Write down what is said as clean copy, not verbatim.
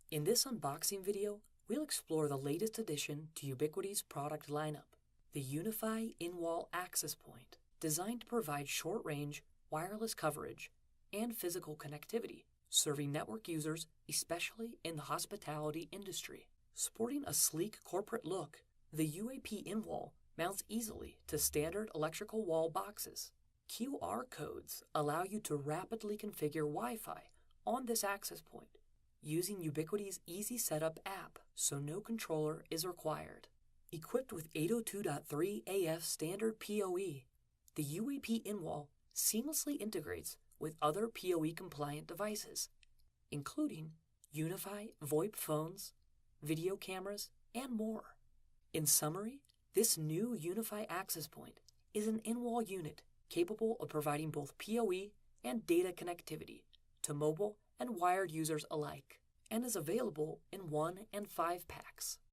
In this unboxing video, we'll explore the latest addition to Ubiquiti's product lineup, the UniFi in-wall access point, designed to provide short-range, wireless coverage and physical connectivity, serving network users especially in the hospitality industry. Sporting a sleek corporate look, the UAP in-wall mounts easily to standard electrical wall boxes. QR codes allow you to rapidly configure Wi-Fi on this access point using Ubiquiti's Easy Setup app, so no controller is required. Equipped with 802.3 AF standard PoE, the UAP in-wall seamlessly integrates with other PoE-compliant devices, including UniFi VoIP phones, video cameras, and more. In summary, this new UniFi access point is an in-wall unit capable of providing both PoE and data connectivity to mobile and wired users alike, and is available in 1 and 5 packs.